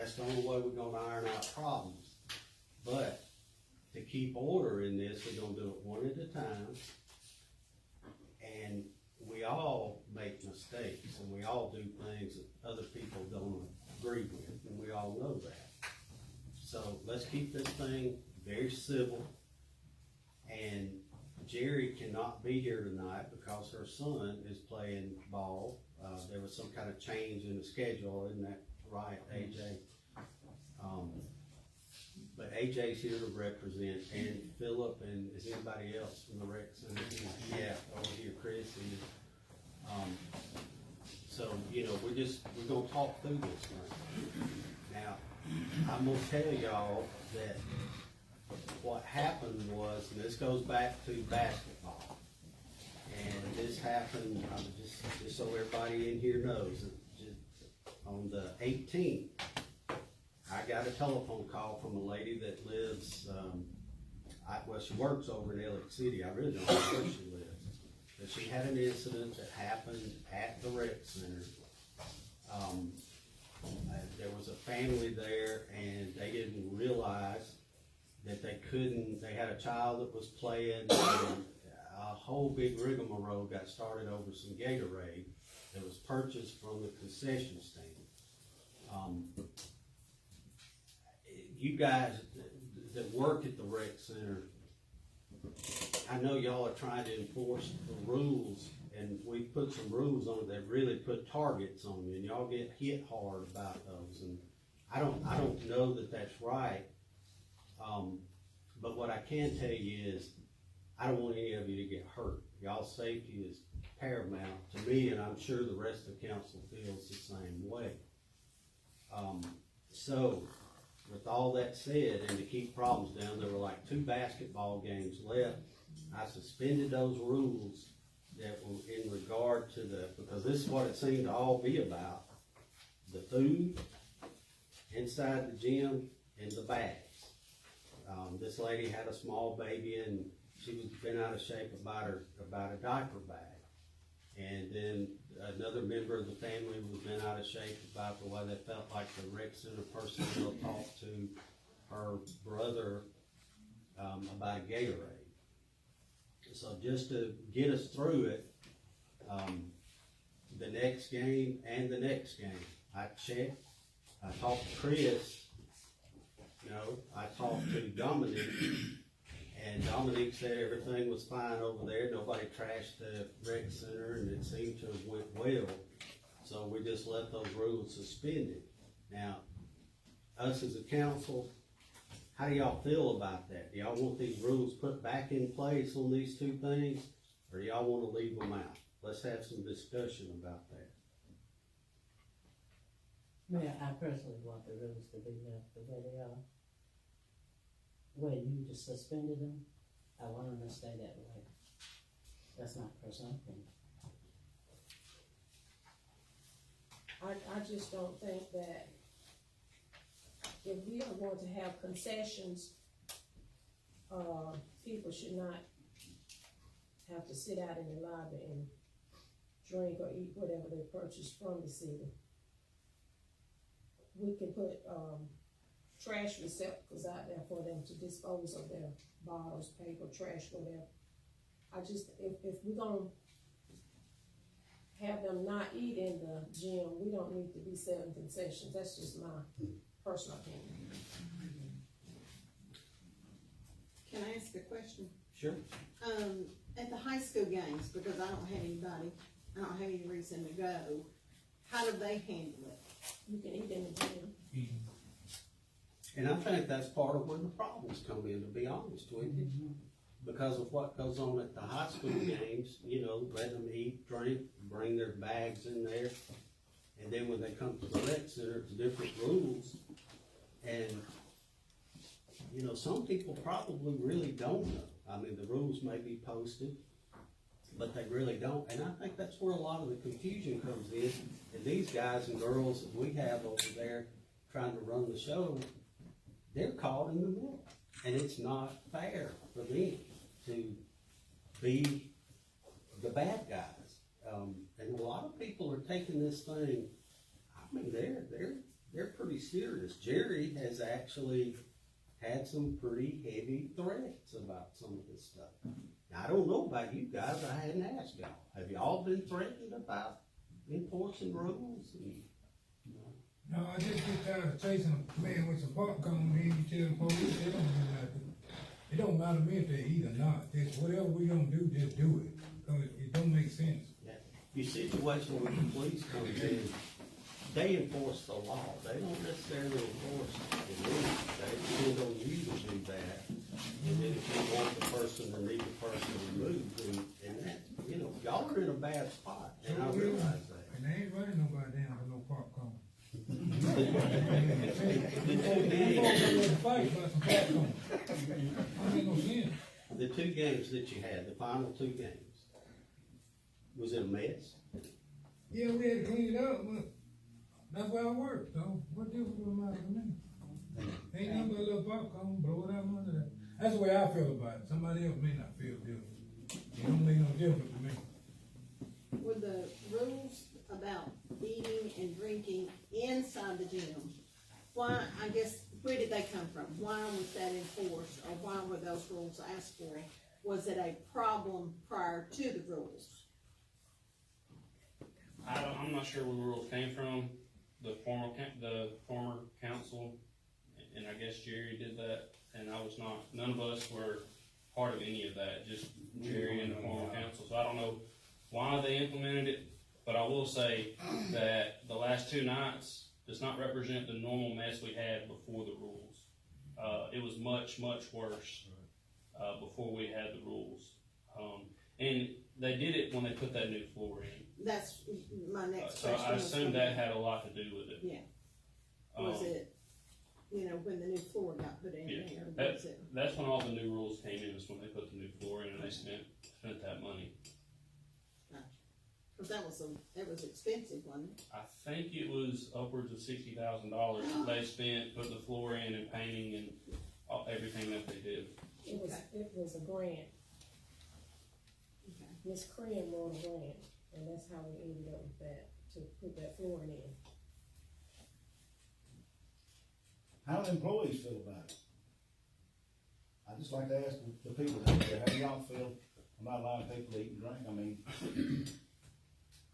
That's the only way we're gonna iron out problems. But to keep order in this, we're gonna do it one at a time. And we all make mistakes, and we all do things that other people don't agree with, and we all know that. So let's keep this thing very civil. And Jerry cannot be here tonight because her son is playing ball. There was some kind of change in the schedule, isn't that right, AJ? But AJ's here to represent, and Philip, and is anybody else from the rec center? Yeah, over here, Chris is. So, you know, we're gonna talk through this thing. Now, I'm gonna tell y'all that what happened was, and this goes back to basketball, and this happened, just so everybody in here knows, on the 18th, I got a telephone call from a lady that lives, well, she works over in Elliott City. I really don't know where she lives. But she had an incident that happened at the rec center. There was a family there, and they didn't realize that they had a child that was playing, and a whole big rigmarole got started over some Gatorade that was purchased from the concession stand. You guys that work at the rec center, I know y'all are trying to enforce the rules, and we put some rules on it that really put targets on you, and y'all get hit hard about those, and I don't know that that's right. But what I can tell you is, I don't want any of you to get hurt. Y'all's safety is paramount to me, and I'm sure the rest of the council feels the same way. So, with all that said, and to keep problems down, there were like 2 basketball games left. I suspended those rules that were in regard to because this is what it seemed to all be about: the food inside the gym and the bags. This lady had a small baby, and she was been out of shape about a diaper bag. And then another member of the family was been out of shape about the way they felt like the rec center personnel talked to her brother about Gatorade. So just to get us through it, the next game and the next game, I checked. I talked to Chris. I talked to Dominique, and Dominique said everything was fine over there. Nobody trashed the rec center, and it seemed to have went well. So we just left those rules suspended. Now, us as a council, how do y'all feel about that? Do y'all want these rules put back in place on these 2 things, or do y'all want to leave them out? Let's have some discussion about that. Mayor, I personally want the rules to be left the way they are. Where you just suspended them, I want them to stay that way. That's my personal opinion. I just don't think that if we are going to have concessions, people should not have to sit out in the lobby and drink or eat whatever they purchase from the city. We can put, trash receptacles out there for them to dispose of their bottles, paper, trash, whatever. I just, if we're gonna have them not eat in the gym, we don't need to be selling concessions. That's just my personal opinion. Can I ask a question? Sure. At the high school games, because I don't have any reason to go, how do they handle it? You can eat in the gym. And I think that's part of where the problems come in, to be honest with you. Because of what goes on at the high school games, let them eat, drink, bring their bags in there. And then when they come to the rec center, it's different rules. And, some people probably really don't know. I mean, the rules may be posted, but they really don't. And I think that's where a lot of the confusion comes in. And these guys and girls that we have over there trying to run the show, they're caught in the middle. And it's not fair for them to be the bad guys. And a lot of people are taking this thing, I mean, they're they're pretty serious. Jerry has actually had some pretty heavy threats about some of this stuff. Now, I don't know about you guys, I hadn't asked y'all. Have y'all been threatened about enforcing rules? And, you know? No, I just get tired of chasing a man with some popcorn, and you tell the police they don't do nothing. It don't matter to me if they eat or not, just whatever we gonna do, just do it, cause it don't make sense. Yeah. You situation where the police come in, they enforce the law, they don't necessarily enforce the rules, they depend on you to do that. And then if you want the person or need the person removed, and that, you know, y'all are in a bad spot, and I realize that. And they ain't running nobody down for no popcorn. Fight about some popcorn. I ain't no sense. The two games that you had, the final two games, was it a mess? Yeah, we had to clean it up, but that's where I work, so what difference does it matter to me? Ain't nothing but a little popcorn, blow it out under that. That's the way I feel about it. Somebody else may not feel different. It don't make no difference to me. Were the rules about eating and drinking inside the gym, why, I guess, where did they come from? Why was that enforced, or why were those rules asked for? Was it a problem prior to the rules? I'm not sure where the rules came from. The former council, and I guess Jerry did that, and I was not, none of us were part of any of that, just Jerry and the former council. So I don't know why they implemented it, but I will say that the last two nights does not represent the normal mess we had before the rules. It was much, much worse, before we had the rules. And they did it when they put that new floor in. That's my next So question. I assume that had a lot to do with it. Yeah. Was it, you know, when the new floor got put in Yeah. there, was it? That's when all the new rules came in, is when they put the new floor in and they spent that money. Cause it was expensive, wasn't it? I think it was upwards of $60,000 they spent, put the floor in and painting and everything that they did. It was a grant. Okay. Miss Cran wrote a grant, and that's how we ended up with that, to put that flooring in. How do employees feel about it? I just like to ask the people out there, how do y'all feel about allowing people to eat and drink? I mean,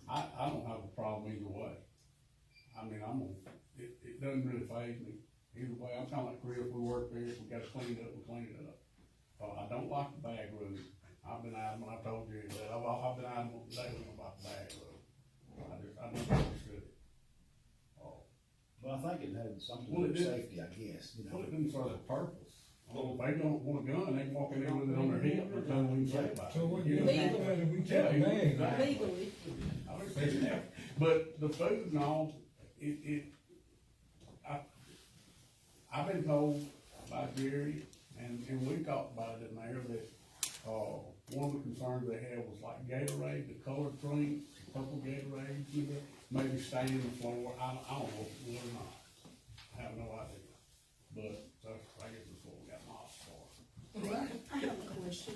I don't have a problem either way. I mean, it doesn't really faze me either way. I'm kinda like Chris, we work there, if we gotta clean it up, we clean it up. I don't like the bag room. I've been adamant, I told you that, I've been adamant daily about the bag room. I never understood it. well, I think it had something Well, to do it with did. safety, I guess, you Well, know. it didn't serve a purpose. Well, if they don't want a gun, they can walk in there with it on their hip, there's nothing we can say about it. So what You do know? you think, we Yeah, check the bag? exactly. Legally. I understand that. But the food and all, I've been told by Jerry, and we talked about it in there, that, one of the concerns they had was like Gatorade, the colored drink, purple Gatorade, you know, maybe staining the floor. I don't know if it would or not. I have no idea. But that's, I guess that's what we got mods for. I have a question.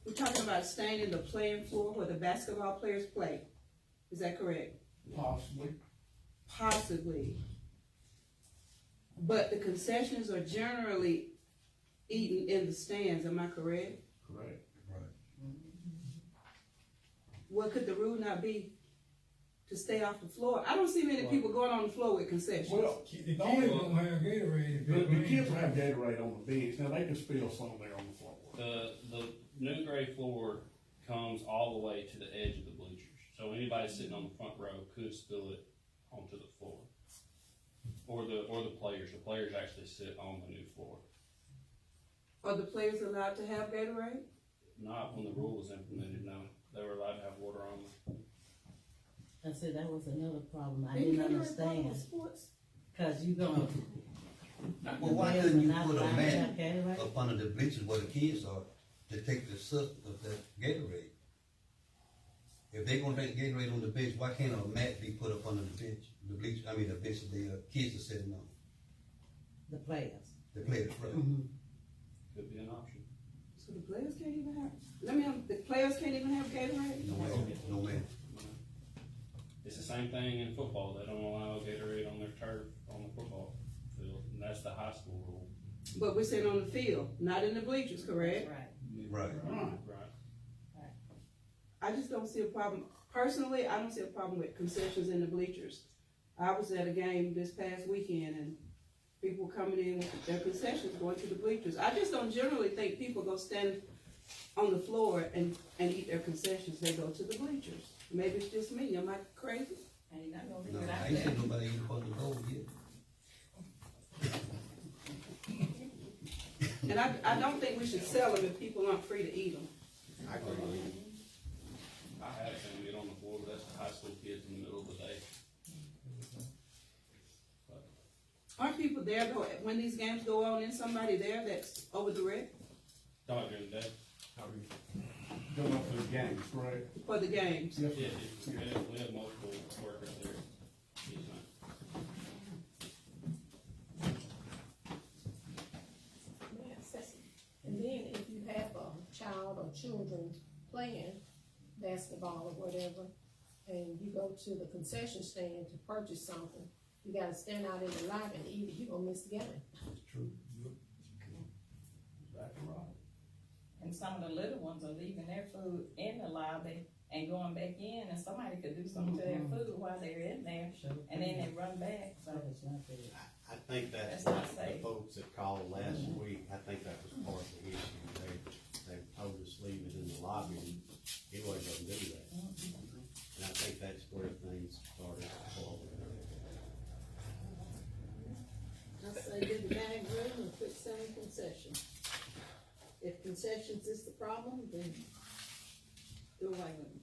We're talking about staying in the playing floor where the basketball players play. Is that correct? Possibly. Possibly. But the concessions are generally eaten in the stands, am I correct? Correct. Well, could the rule not be to stay off the floor? I don't see many people going on the floor with concessions. Well, The kids don't have Gatorade. if the it rains. kids have Gatorade on the bench. Now, they can spill some there on the floor. The new gray floor comes all the way to the edge of the bleachers. So anybody sitting on the front row could spill it onto the floor. Or the players. The players actually sit on the new floor. Are the players allowed to have Gatorade? Not when the rule was implemented, no. They were allowed to have water on them. And see, that was another problem I Isn't didn't Gatorade part understand, of sports? cause you gonna. Well, why players couldn't are you not put a allowed to man have Gatorade? up under the bleachers where the kids are to take the sip of the Gatorade? If they gonna take Gatorade on the bench, why can't a mat be put up under the bench? The bench that the kids are sitting on, The players. the players, right? Could be an option. So the players can't even have, the players can't even have Gatorade? No man, no man. It's the same thing in football, they don't allow Gatorade on their turf, on the football field, and that's the high school rule. But we're saying on the field, not in the bleachers, correct? Right. Right. Right. I just don't see a problem, personally, I don't see a problem with concessions in the bleachers. I was at a game this past weekend and people were coming in with their concessions going to the bleachers. I just don't generally think people go stand on the floor and eat their concessions, they go to the bleachers. Maybe it's just me, am I crazy? Ain't not gonna leave No, it I out ain't there. seen nobody even supposed to go yet. And I don't think we should sell them if people aren't free to eat them. I agree with you. I had them get on the floor, but that's the high school kids in the middle of the day. Aren't people there though, when these games go on, and somebody there that's over the rec Talking during the day. Going up to the games, correct? for the games? Yes, Yeah, sir. we have multiple workers there each night. And then if you have a child or children playing basketball or whatever, and you go to the concession stand to purchase something, you gotta stand out in the lobby and eat it, you gonna miss the game. True. Exactly right. And some of the little ones are leaving their food in the lobby and going back in, and somebody could do something to their food while they're in there, and then they run back, so. That is not good. I think that's That's not what the safe. folks that called last week, I think that was part of the issue. They told us leave it in the lobby, and anybody doesn't do that. And I think that's where things started to fall. I say do the bag room and quit selling concessions. If concessions is the problem, then do away with them.